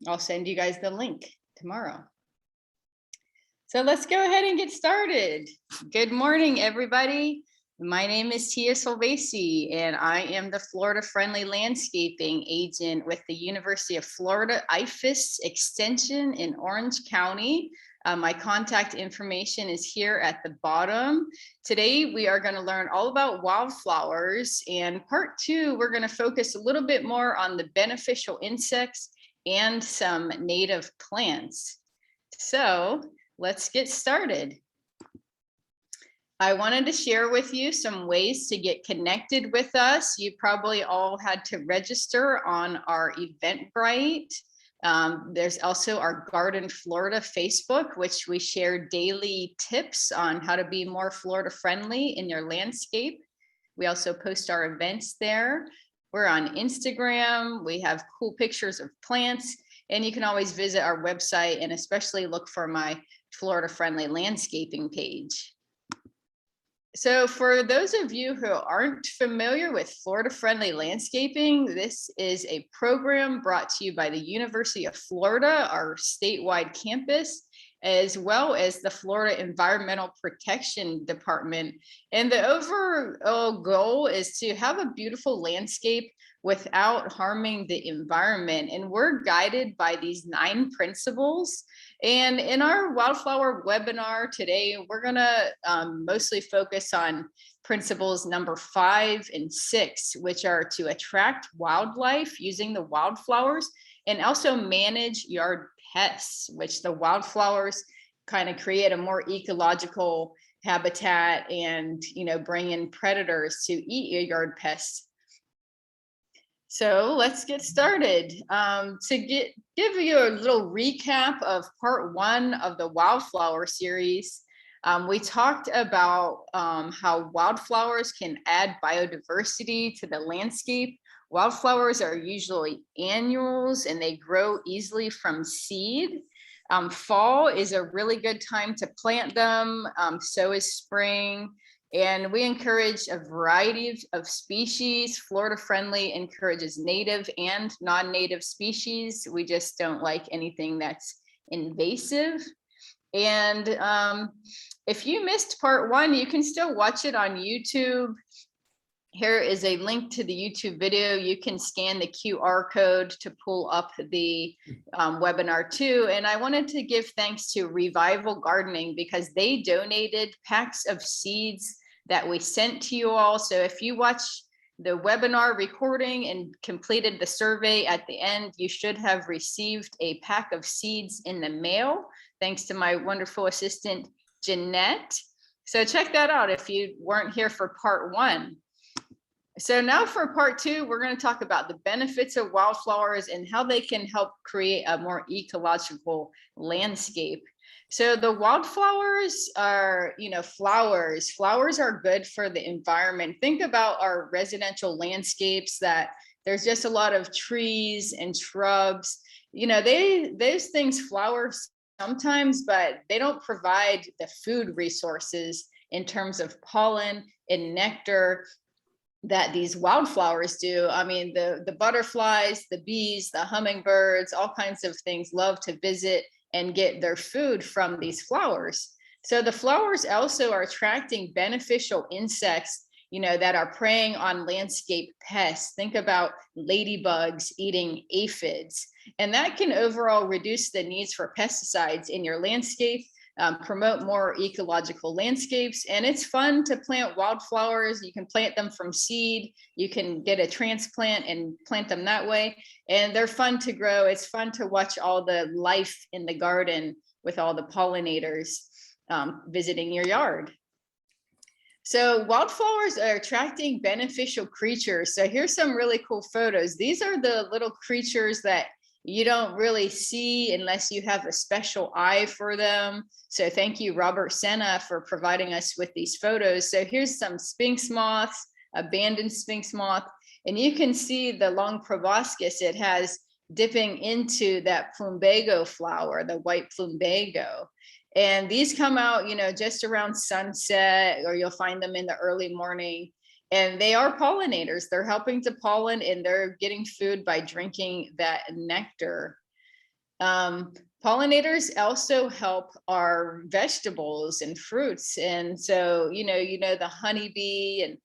I'll send you guys the link tomorrow. So let's go ahead and get started. Good morning, everybody. My name is Tia Silvasy, and I am the Florida Friendly Landscaping Agent with the University of Florida IFAS Extension in Orange County. My contact information is here at the bottom. Today, we are going to learn all about wildflowers, and part 2, we're going to focus a little bit more on the beneficial insects and some native plants. So let's get started. I wanted to share with you some ways to get connected with us. You probably all had to register on our Eventbrite. There's also our Garden Florida Facebook, which we share daily tips on how to be more Florida friendly in your landscape. We also post our events there. We're on Instagram. We have cool pictures of plants, and you can always visit our website and especially look for my Florida Friendly Landscaping page. So for those of you who aren't familiar with Florida Friendly Landscaping, this is a program brought to you by the University of Florida, our statewide campus, as well as the Florida Environmental Protection Department. And the overall goal is to have a beautiful landscape without harming the environment. And we're guided by these 9 principles. And in our wildflower webinar today, we're gonna mostly focus on principles number 5 and 6, which are to attract wildlife using the wildflowers and also manage yard pests, which the wildflowers kind of create a more ecological habitat and, bring in predators to eat your yard pests. So let's get started. To give you a little recap of part 1 of the wildflower series, we talked about how wildflowers can add biodiversity to the landscape. Wildflowers are usually annuals and they grow easily from seed. Fall is a really good time to plant them, so is spring. And we encourage a variety of species. Florida Friendly encourages native and non-native species. We just don't like anything that's invasive. And if you missed part 1, you can still watch it on YouTube. Here is a link to the YouTube video. You can scan the QR code to pull up the webinar too. And I wanted to give thanks to Revival Gardening because they donated packs of seeds that we sent to you all. So if you watch the webinar recording and completed the survey at the end, you should have received a pack of seeds in the mail, thanks to my wonderful assistant, Jeanette. So check that out if you weren't here for part 1. So now for part 2, we're going to talk about the benefits of wildflowers and how they can help create a more ecological landscape. So the wildflowers are, flowers. Flowers are good for the environment. Think about our residential landscapes that there's just a lot of trees and shrubs. Those things flower sometimes, but they don't provide the food resources in terms of pollen and nectar that these wildflowers do. I mean, the butterflies, the bees, the hummingbirds, all kinds of things love to visit and get their food from these flowers. So the flowers also are attracting beneficial insects, that are preying on landscape pests. Think about ladybugs eating aphids, and that can overall reduce the needs for pesticides in your landscape, promote more ecological landscapes. And it's fun to plant wildflowers. You can plant them from seed. You can get a transplant and plant them that way. And they're fun to grow. It's fun to watch all the life in the garden with all the pollinators visiting your yard. So wildflowers are attracting beneficial creatures. So here's some really cool photos. These are the little creatures that you don't really see unless you have a special eye for them. So thank you, Robert Senna, for providing us with these photos. So here's some sphinx moths, abandoned sphinx moth, and you can see the long proboscis it has dipping into that plumbago flower, the white plumbago. And these come out, just around sunset, or you'll find them in the early morning. And they are pollinators. They're helping to pollen and they're getting food by drinking that nectar. Pollinators also help our vegetables and fruits. And so, the honeybee and,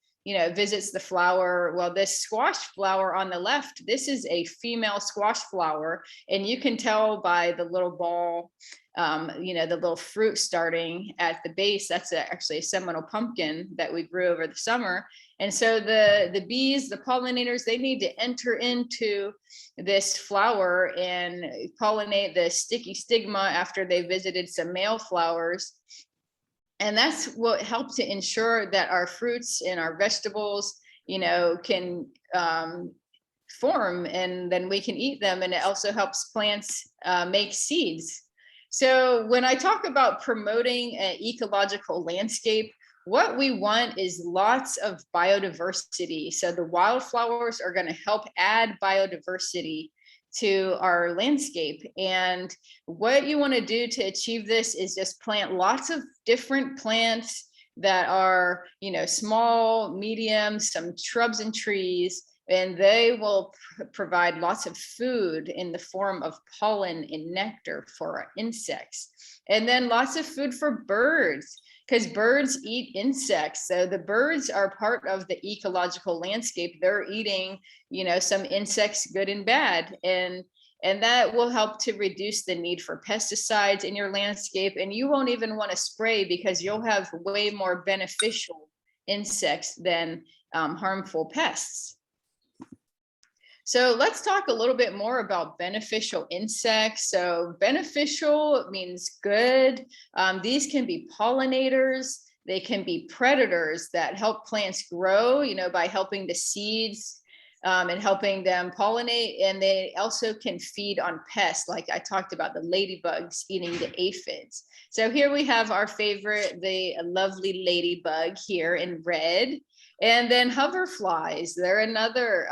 visits the flower. Well, this squash flower on the left, this is a female squash flower. And you can tell by the little ball, the little fruit starting at the base. That's actually a seminal pumpkin that we grew over the summer. And so the bees, the pollinators, they need to enter into this flower and pollinate the sticky stigma after they visited some male flowers. And that's what helps to ensure that our fruits and our vegetables, can form, and then we can eat them. And it also helps plants make seeds. So when I talk about promoting an ecological landscape, what we want is lots of biodiversity. So the wildflowers are going to help add biodiversity to our landscape. And what you want to do to achieve this is just plant lots of different plants that are, small, medium, some shrubs and trees, and they will provide lots of food in the form of pollen and nectar for our insects. And then lots of food for birds, because birds eat insects. So the birds are part of the ecological landscape. They're eating, some insects, good and bad. And that will help to reduce the need for pesticides in your landscape. And you won't even want to spray because you'll have way more beneficial insects than harmful pests. So let's talk a little bit more about beneficial insects. So beneficial means good. These can be pollinators. They can be predators that help plants grow, by helping the seeds and helping them pollinate. And they also can feed on pests, like I talked about, the ladybugs eating the aphids. So here we have our favorite, the lovely ladybug here in red. And then hoverflies, they're another,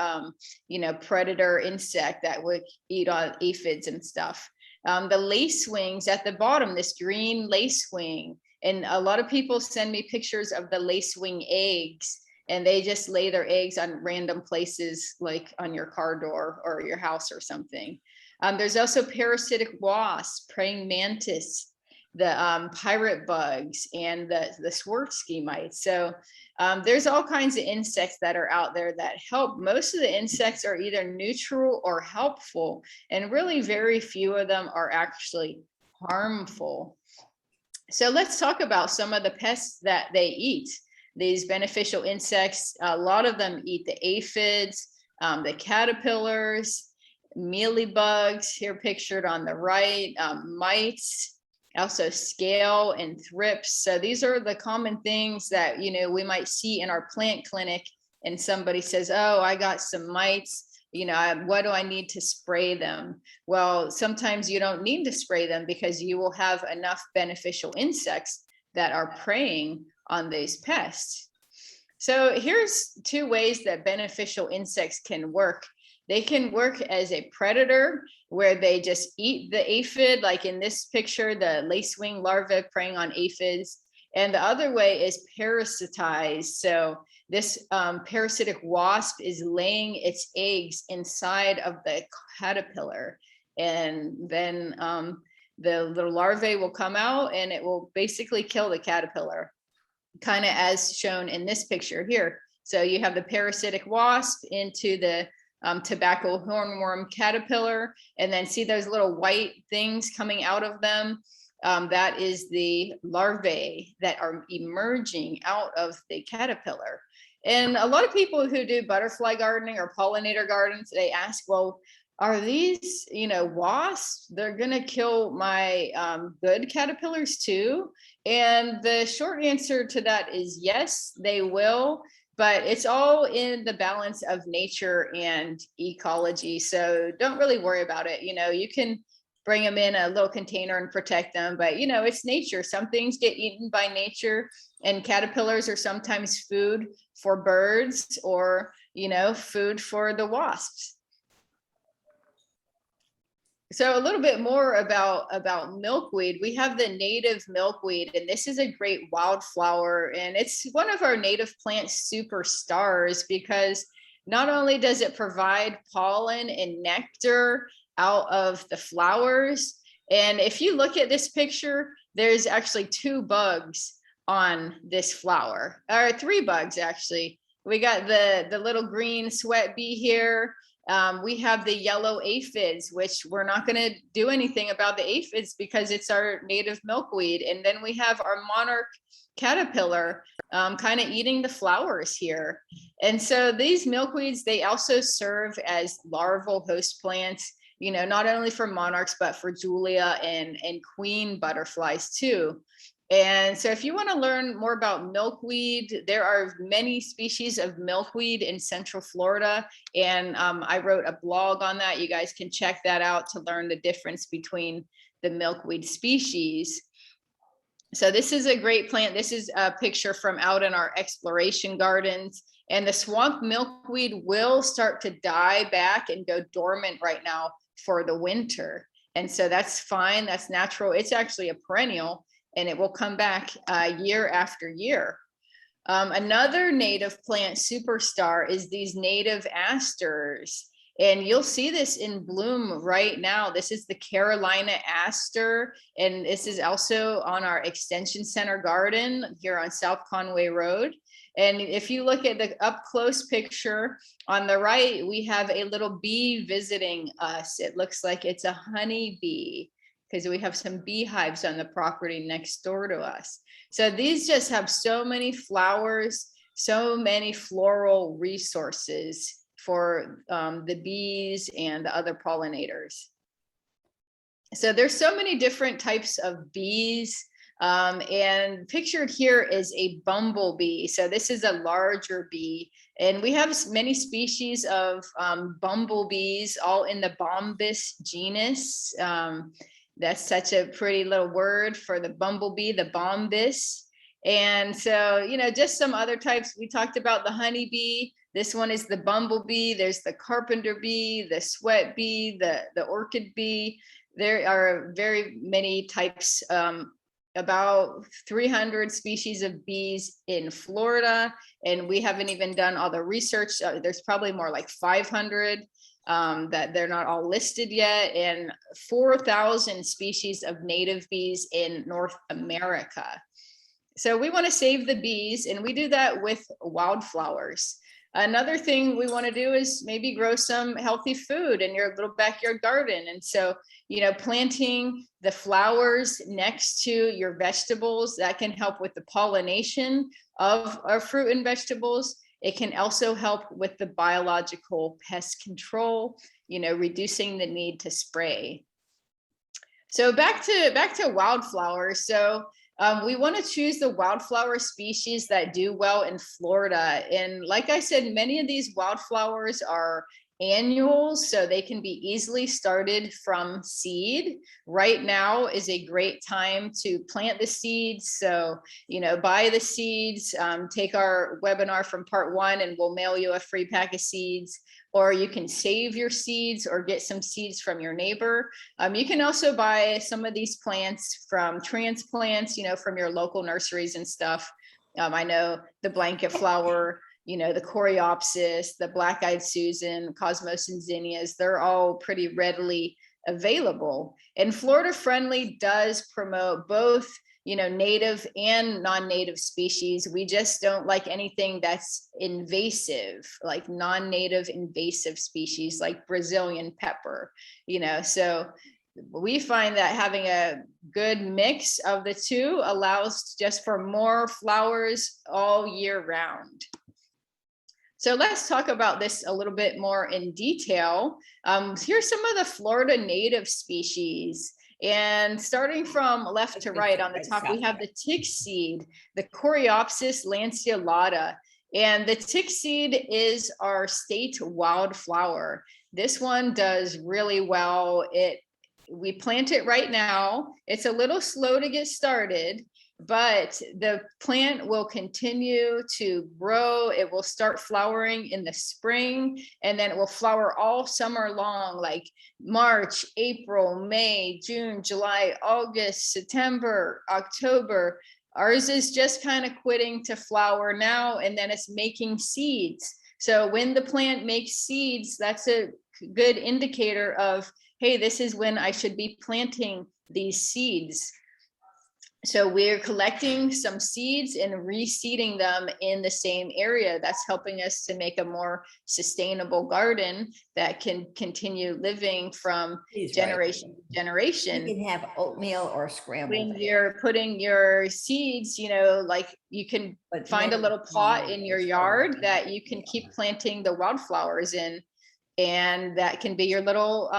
predator insect that would eat on aphids and stuff. The lacewings at the bottom, this green lacewing, and a lot of people send me pictures of the lacewing eggs, and they just lay their eggs on random places, like on your car door or your house or something. There's also parasitic wasps, praying mantis, the pirate bugs, and the Swarovski mites. So there's all kinds of insects that are out there that help. Most of the insects are either neutral or helpful, and really very few of them are actually harmful. So let's talk about some of the pests that they eat. These beneficial insects, a lot of them eat the aphids, the caterpillars, mealybugs, here pictured on the right, mites, also scale and thrips. So these are the common things that, we might see in our plant clinic, and somebody says, oh, I got some mites, what do I need to spray them? Well, sometimes you don't need to spray them because you will have enough beneficial insects that are preying on these pests. So here's two ways that beneficial insects can work. They can work as a predator, where they just eat the aphid, like in this picture, the lacewing larvae preying on aphids. And the other way is parasitize. So this parasitic wasp is laying its eggs inside of the caterpillar. And then the little larvae will come out and it will basically kill the caterpillar, kind of as shown in this picture here. So you have the parasitic wasp into the tobacco hornworm caterpillar, and then see those little white things coming out of them. That is the larvae that are emerging out of the caterpillar. And a lot of people who do butterfly gardening or pollinator gardens, they ask, well, are these, wasps, they're gonna kill my good caterpillars too? And the short answer to that is yes, they will. But it's all in the balance of nature and ecology. So don't really worry about it. You can bring them in a little container and protect them, but it's nature. Some things get eaten by nature, and caterpillars are sometimes food for birds or, food for the wasps. So a little bit more about milkweed. We have the native milkweed, and this is a great wildflower, and it's one of our native plant superstars because not only does it provide pollen and nectar out of the flowers. And if you look at this picture, there's actually 2 bugs on this flower, or 3 bugs actually. We got the little green sweat bee here. We have the yellow aphids, which we're not going to do anything about the aphids because it's our native milkweed. And then we have our monarch caterpillar kind of eating the flowers here. And so these milkweeds, they also serve as larval host plants, you know, not only for monarchs, but for Julia and queen butterflies too. And so if you want to learn more about milkweed, there are many species of milkweed in Central Florida. And I wrote a blog on that. You guys can check that out to learn the difference between the milkweed species. So this is a great plant. This is a picture from out in our exploration gardens. And the swamp milkweed will start to die back and go dormant right now for the winter. And so that's fine. That's natural. It's actually a perennial, and it will come back year after year. Another native plant superstar is these native asters. And you'll see this in bloom right now. This is the Carolina aster. And this is also on our Extension Center garden here on South Conway Road. And if you look at the up close picture on the right, we have a little bee visiting us. It looks like it's a honey bee, because we have some beehives on the property next door to us. So these just have so many flowers, so many floral resources for the bees and the other pollinators. So there's so many different types of bees. And pictured here is a bumblebee. So this is a larger bee. And we have many species of bumblebees, all in the Bombus genus. That's such a pretty little word for the bumblebee, the bombus. And so, you know, just some other types. We talked about the honeybee. This one is the bumblebee. There's the carpenter bee, the sweat bee, the orchid bee. There are very many types, about 300 species of bees in Florida. And we haven't even done all the research. There's probably more like 500. That they're not all listed yet, and 4,000 species of native bees in North America. So we want to save the bees, and we do that with wildflowers. Another thing we want to do is maybe grow some healthy food in your little backyard garden. And so, you know, planting the flowers next to your vegetables, that can help with the pollination of our fruit and vegetables. It can also help with the biological pest control, you know, reducing the need to spray. So back to wildflowers. So we want to choose the wildflower species that do well in Florida. And like I said, many of these wildflowers are annuals, so they can be easily started from seed. Right now is a great time to plant the seeds. So, you know, buy the seeds, take our webinar from part 1 and we'll mail you a free pack of seeds, or you can save your seeds or get some seeds from your neighbor. You can also buy some of these plants from transplants, you know, from your local nurseries and stuff. I know the blanket flower, you know, the coreopsis, the black-eyed Susan, cosmos and zinnias, they're all pretty readily available. And Florida Friendly does promote both, you know, native and non-native species. We just don't like anything that's invasive, like non-native invasive species like Brazilian pepper, you know. So we find that having a good mix of the two allows just for more flowers all year round. So let's talk about this a little bit more in detail. Here's some of the Florida native species. And starting from left to right on the top, we have the tick seed, the Coreopsis lanceolata. And the tick seed is our state wildflower. This one does really well. We plant it right now. It's a little slow to get started, but the plant will continue to grow. It will start flowering in the spring, and then it will flower all summer long, like March, April, May, June, July, August, September, October. Ours is just kind of quitting to flower now, and then it's making seeds. So when the plant makes seeds, that's a good indicator of hey, this is when I should be planting these seeds. So we're collecting some seeds and reseeding them in the same area. That's helping us to make a more sustainable garden that can continue living from generation to generation. You can have oatmeal or scrambled When eggs. you're putting your seeds, you know, like you can find a little plot in your yard that you can keep planting the wildflowers in, and that can be your little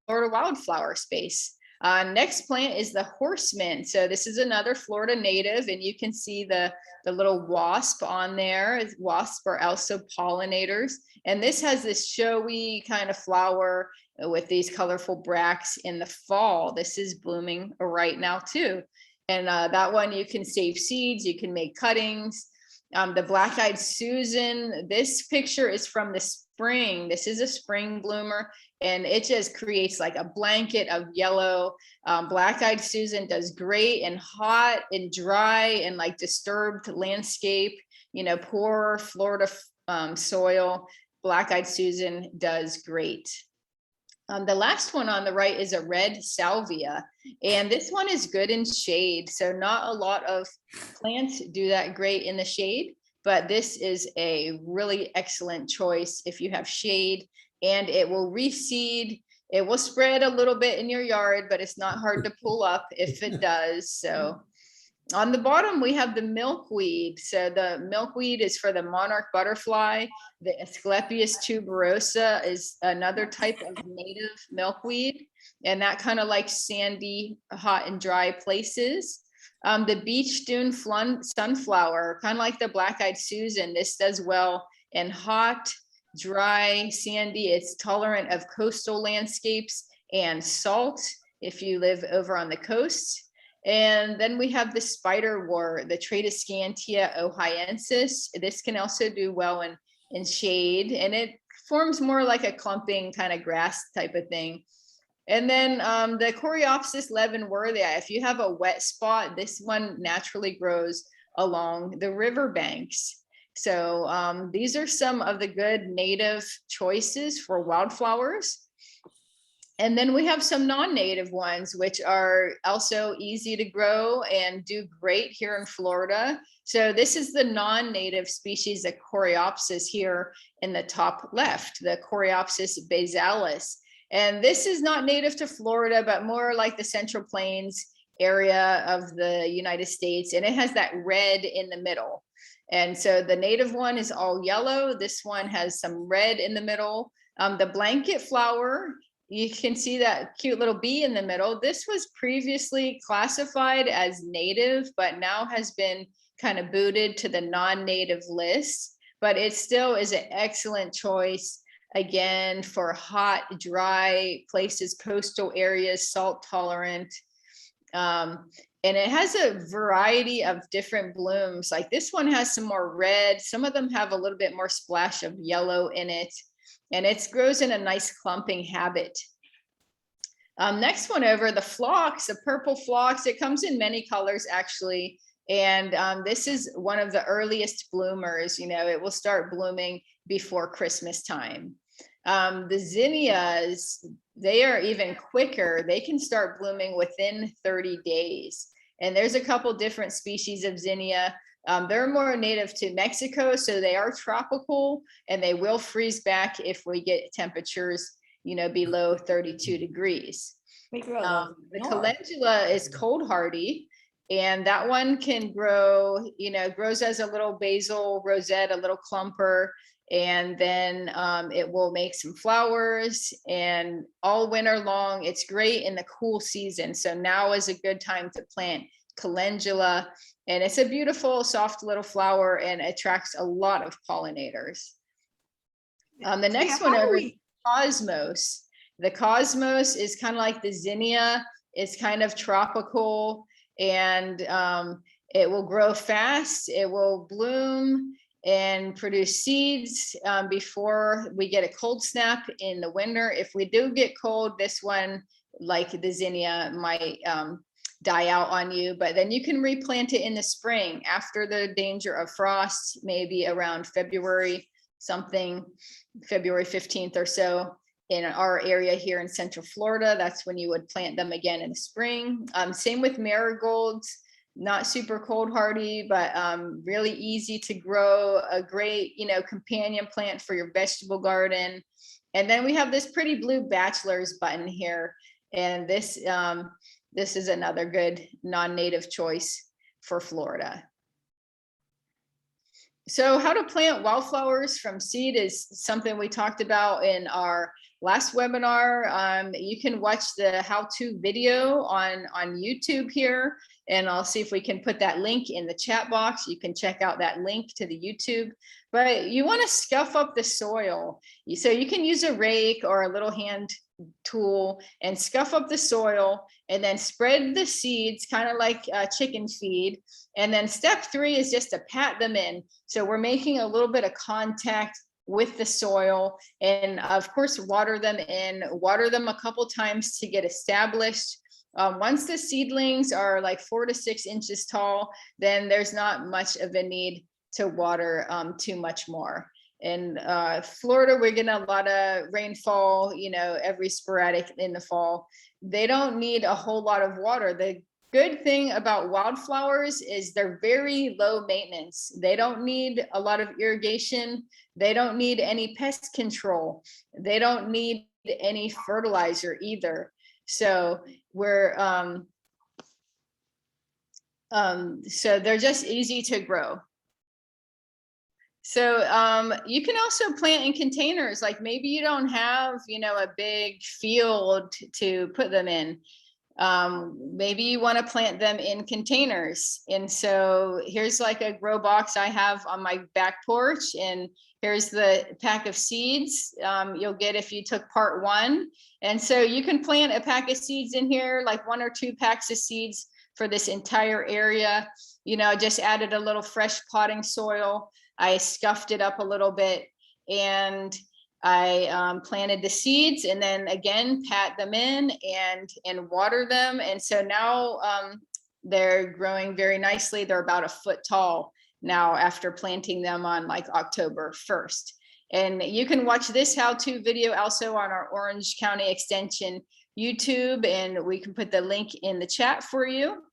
Florida wildflower space. Next plant is the horseman. So this is another Florida native, and you can see the little wasp on there. Wasps are also pollinators. And this has this showy kind of flower with these colorful bracts in the fall. This is blooming right now too. And that one you can save seeds, you can make cuttings. The black-eyed Susan, this picture is from the spring. This is a spring bloomer, and it just creates like a blanket of yellow. Black-eyed Susan does great in hot and dry and like disturbed landscape, you know, poor Florida soil. Black-eyed Susan does great. The last one on the right is a red salvia, and this one is good in shade. So not a lot of plants do that great in the shade, but this is a really excellent choice if you have shade, and it will reseed. It will spread a little bit in your yard, but it's not hard to pull up if it does. So on the bottom, we have the milkweed. So the milkweed is for the monarch butterfly. The Asclepias tuberosa is another type of native milkweed, and that kind of likes sandy, hot and dry places. The beach dune sunflower, kind of like the black-eyed Susan. This does well in hot, dry, sandy. It's tolerant of coastal landscapes and salt if you live over on the coast. And then we have the spiderwort, the Tradescantia ohiensis. This can also do well in shade, and it forms more like a clumping kind of grass type of thing. And then the Coreopsis leavenworthii, if you have a wet spot, this one naturally grows along the riverbanks. So these are some of the good native choices for wildflowers. And then we have some non-native ones, which are also easy to grow and do great here in Florida. So this is the non-native species, the Coreopsis here in the top left, the Coreopsis basalis. And this is not native to Florida, but more like the Central Plains area of the United States. And it has that red in the middle. And so the native one is all yellow. This one has some red in the middle. The blanket flower, you can see that cute little bee in the middle. This was previously classified as native, but now has been kind of booted to the non-native list. But it still is an excellent choice, again, for hot, dry places, coastal areas, salt tolerant. And it has a variety of different blooms. Like this one has some more red. Some of them have a little bit more splash of yellow in it. And it grows in a nice clumping habit. Next one over, the phlox, the purple phlox. It comes in many colors actually. And this is one of the earliest bloomers. You know, it will start blooming before Christmas time. The zinnias, they are even quicker. They can start blooming within 30 days. And there's a couple different species of zinnia. They're more native to Mexico, so they are tropical, and they will freeze back if we get temperatures, you know, below 32 degrees. The calendula is cold hardy, and that one can grow, you know, grows as a little basil rosette, a little clumper, and then it will make some flowers, and all winter long. It's great in the cool season. So now is a good time to plant calendula, and it's a beautiful soft little flower and attracts a lot of pollinators. The next one over is cosmos. The cosmos is kind of like the zinnia. It's kind of tropical, and it will grow fast. It will bloom and produce seeds before we get a cold snap in the winter. If we do get cold, this one, like the zinnia, might die out on you, but then you can replant it in the spring after the danger of frost, maybe around February something, February 15th or so. in our area here in Central Florida, that's when you would plant them again in the spring. Same with marigolds, not super cold hardy, but really easy to grow, a great, companion plant for your vegetable garden. And then we have this pretty blue bachelor's button here. And this is another good non-native choice for Florida. So how to plant wildflowers from seed is something we talked about in our last webinar. You can watch the how-to video on YouTube here, and I'll see if we can put that link in the chat box. You can check out that link to the YouTube, but you want to scuff up the soil. So you can use a rake or a little hand tool and scuff up the soil, and then spread the seeds kind of like chicken feed. And then step 3 is just to pat them in. So we're making a little bit of contact with the soil, and of course water them a couple times to get established. Once the seedlings are like 4 to 6 inches tall, then there's not much of a need to water too much more. In Florida, we're getting a lot of rainfall, every sporadic in the fall. They don't need a whole lot of water. The good thing about wildflowers is they're very low maintenance. They don't need a lot of irrigation. They don't need any pest control. They don't need any fertilizer either. So we're so they're just easy to grow. So you can also plant in containers. Like maybe you don't have, a big field to put them in. Maybe you want to plant them in containers. And so here's like a grow box I have on my back porch, and here's the pack of seeds you'll get if you took part 1. And so you can plant a pack of seeds in here, like 1 or 2 packs of seeds for this entire area. Just added a little fresh potting soil. I scuffed it up a little bit, and I planted the seeds, and then again pat them in and water them. And so now they're growing very nicely. They're about 1 foot tall now after planting them on like October 1st. And you can watch this how-to video also on our Orange County Extension YouTube, and we can put the link in the chat for you.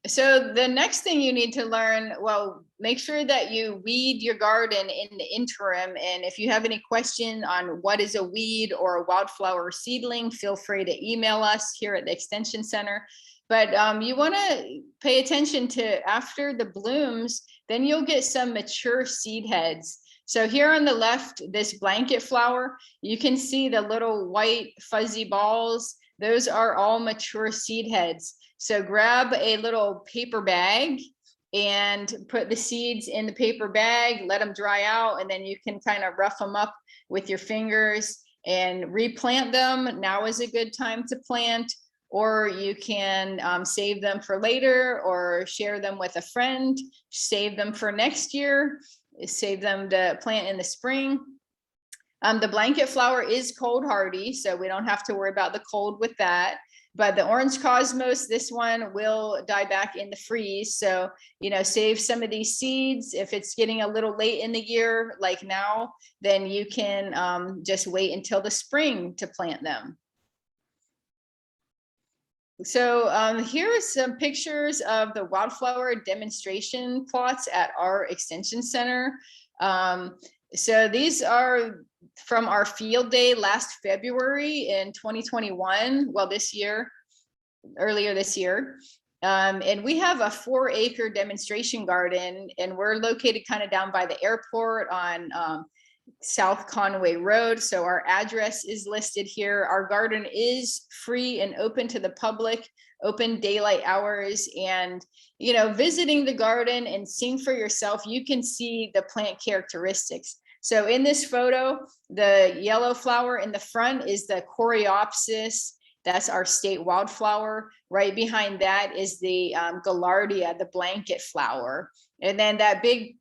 So the next thing you need to learn, well, make sure that you weed your garden in the interim. And if you have any question on what is a weed or a wildflower seedling, feel free to email us here at the Extension Center. But you want to pay attention to after the blooms, then you'll get some mature seed heads. So here on the left, this blanket flower, you can see the little white fuzzy balls. Those are all mature seed heads. So grab a little paper bag and put the seeds in the paper bag, let them dry out, and then you can kind of rough them up with your fingers and replant them. Now is a good time to plant, or you can save them for later or share them with a friend, save them for next year, save them to plant in the spring. The blanket flower is cold hardy, so we don't have to worry about the cold with that. But the orange cosmos, this one will die back in the freeze. So, save some of these seeds. If it's getting a little late in the year, like now, then you can just wait until the spring to plant them. So here are some pictures of the wildflower demonstration plots at our Extension Center. So these are from our field day last February in 2021. Well, earlier this year. And we have a 4-acre demonstration garden, and we're located kind of down by the airport on South Conway Road. So our address is listed here. Our garden is free and open to the public, open daylight hours. And, visiting the garden and seeing for yourself, you can see the plant characteristics. So in this photo, the yellow flower in the front is the Coreopsis. That's our state wildflower. Right behind that is the Gaillardia, the blanket flower. And then that big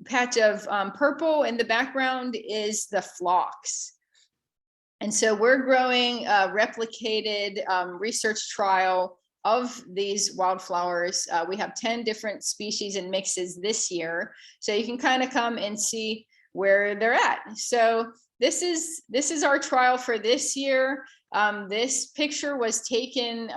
patch of purple in the background is the phlox. And so we're growing a replicated research trial of these wildflowers. We have 10 different species and mixes this year. So you can kind of come and see where they're at. So this is our trial for this year. This picture was taken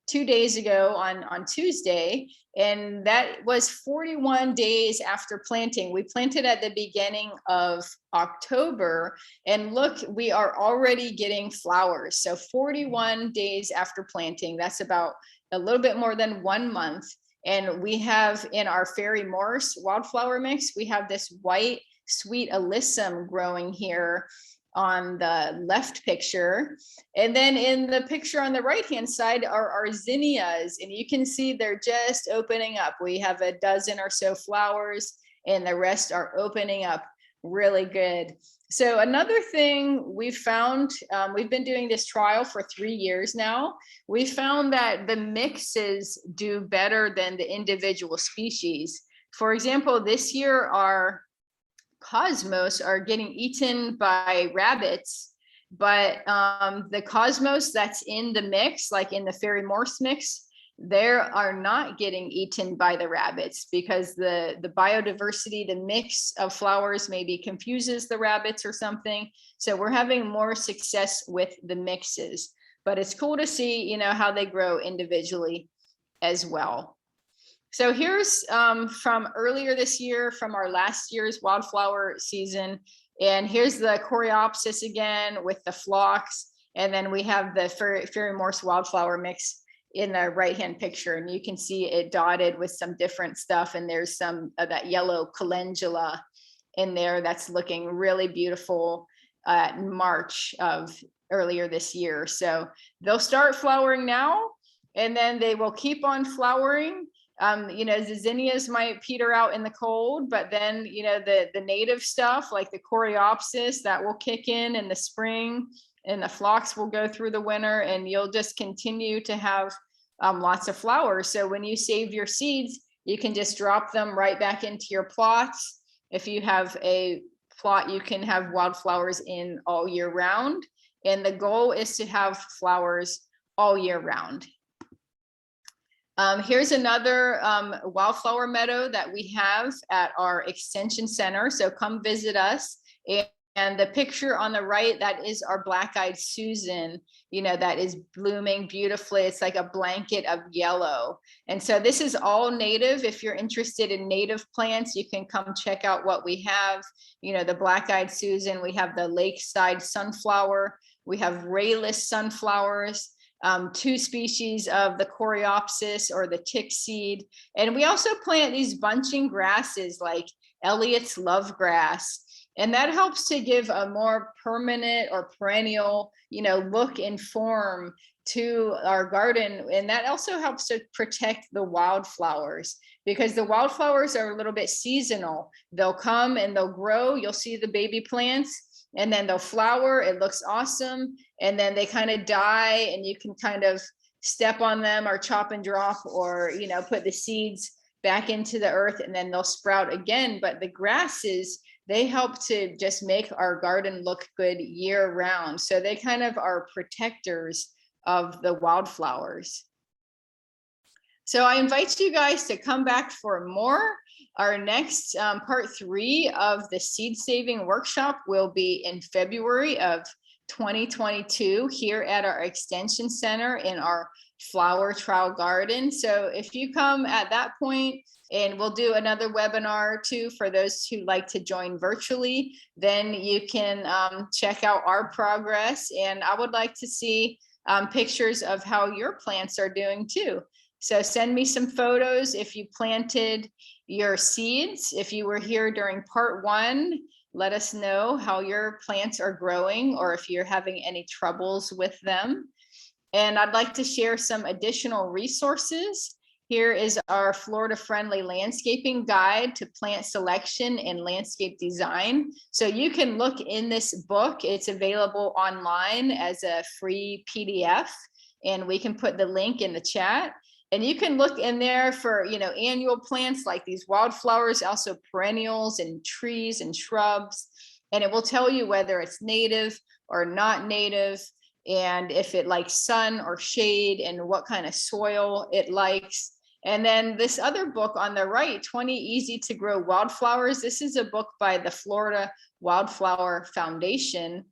2 days ago on Tuesday, and that was 41 days after planting. We planted at the beginning of October, and look, we are already getting flowers. So 41 days after planting, that's about a little bit more than 1 month. And we have in our Fairy Morse wildflower mix, we have this white sweet alyssum growing here on the left picture. And then in the picture on the right hand side are our zinnias, and you can see they're just opening up. We have a dozen or so flowers, and the rest are opening up really good. So another thing we found, we've been doing this trial for 3 years now. We found that the mixes do better than the individual species. For example, this year our cosmos are getting eaten by rabbits, but the cosmos that's in the mix, like in the Fairy Morse mix, they are not getting eaten by the rabbits because the biodiversity, the mix of flowers maybe confuses the rabbits or something. So we're having more success with the mixes, but it's cool to see, you know, how they grow individually as well. So here's from earlier this year, from our last year's wildflower season. And here's the Coreopsis again with the phlox. And then we have the Fairy Morse wildflower mix in the right-hand picture. And you can see it dotted with some different stuff. And there's some of that yellow calendula in there that's looking really beautiful in March of earlier this year. So they'll start flowering now, and then they will keep on flowering. You know, the zinnias might peter out in the cold, but then, you know, the native stuff like the Coreopsis, that will kick in the spring, and the phlox will go through the winter, and you'll just continue to have lots of flowers. So when you save your seeds, you can just drop them right back into your plots. If you have a plot, you can have wildflowers in all year round. And the goal is to have flowers all year round. Here's another wildflower meadow that we have at our extension center. So come visit us. And the picture on the right, that is our black-eyed Susan, you know, that is blooming beautifully. It's like a blanket of yellow. And so this is all native. If you're interested in native plants, you can come check out what we have. You know, the black-eyed Susan, we have the lakeside sunflower, we have rayless sunflowers, 2 species of the Coreopsis or the tick seed. And we also plant these bunching grasses like Elliott's love grass. And that helps to give a more permanent or perennial, you know, look and form to our garden. And that also helps to protect the wildflowers, because the wildflowers are a little bit seasonal. They'll come and they'll grow. You'll see the baby plants, and then they'll flower. It looks awesome. And then they kind of die, and you can kind of step on them or chop and drop, or, you know, put the seeds back into the earth, and then they'll sprout again. But the grasses, they help to just make our garden look good year round. So they kind of are protectors of the wildflowers. So I invite you guys to come back for more. Our next part 3 of the seed saving workshop will be in February of 2022 here at our extension center in our flower trial garden. So if you come at that point, and we'll do another webinar too for those who like to join virtually, then you can check out our progress. And I would like to see pictures of how your plants are doing too. So send me some photos if you planted your seeds. If you were here during part 1, let us know how your plants are growing, or if you're having any troubles with them. And I'd like to share some additional resources. Here is our Florida-friendly landscaping guide to plant selection and landscape design. So you can look in this book. It's available online as a free PDF, and we can put the link in the chat. And you can look in there for, you know, annual plants like these wildflowers, also perennials and trees and shrubs. And it will tell you whether it's native or not native, and if it likes sun or shade, and what kind of soil it likes. And then this other book on the right, 20 Easy to Grow Wildflowers. This is a book by the Florida Wildflower Foundation.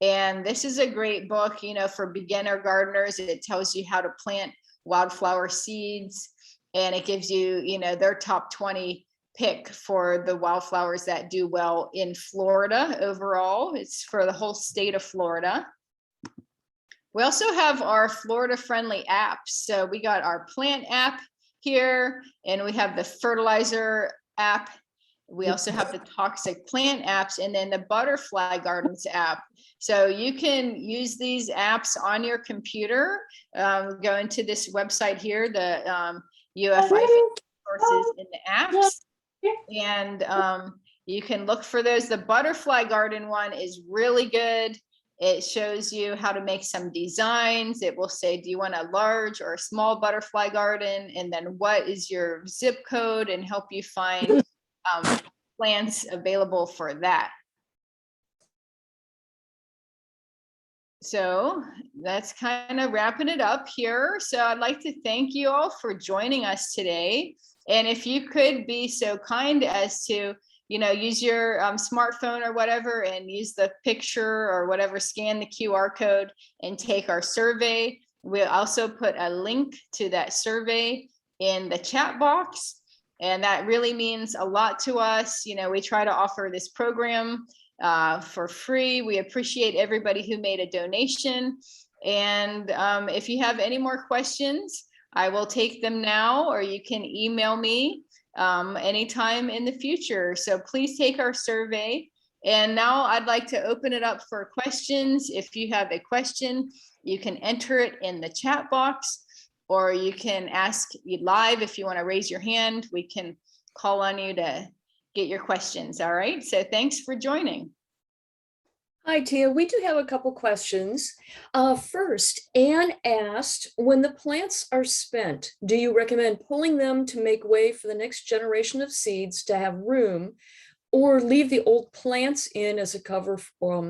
And this is a great book, you know, for beginner gardeners. It tells you how to plant wildflower seeds, and it gives you, you know, their top 20 pick for the wildflowers that do well in Florida overall. It's for the whole state of Florida. We also have our Florida friendly apps. So we got our plant app here, and we have the fertilizer app. We also have the toxic plant apps, and then the butterfly gardens app. So you can use these apps on your computer. Go into this website here, the UFI resources in the apps, and you can look for those. The butterfly garden one is really good. It shows you how to make some designs. It will say, do you want a large or a small butterfly garden? And then what is your zip code, and help you find plants available for that. So that's kind of wrapping it up here. So I'd like to thank you all for joining us today. And if you could be so kind as to, you know, use your smartphone or whatever, and use the picture or whatever, scan the QR code and take our survey. We'll also put a link to that survey in the chat box. And that really means a lot to us. You know, we try to offer this program for free. We appreciate everybody who made a donation. And if you have any more questions, I will take them now, or you can email me anytime in the future. So please take our survey. And now I'd like to open it up for questions. If you have a question, you can enter it in the chat box, or you can ask live. If you want to raise your hand, we can call on you to get your questions. All right, so thanks for joining. Hi, Tia. We do have a couple questions. First, Anne asked, when the plants are spent, do you recommend pulling them to make way for the next generation of seeds to have room, or leave the old plants in as a cover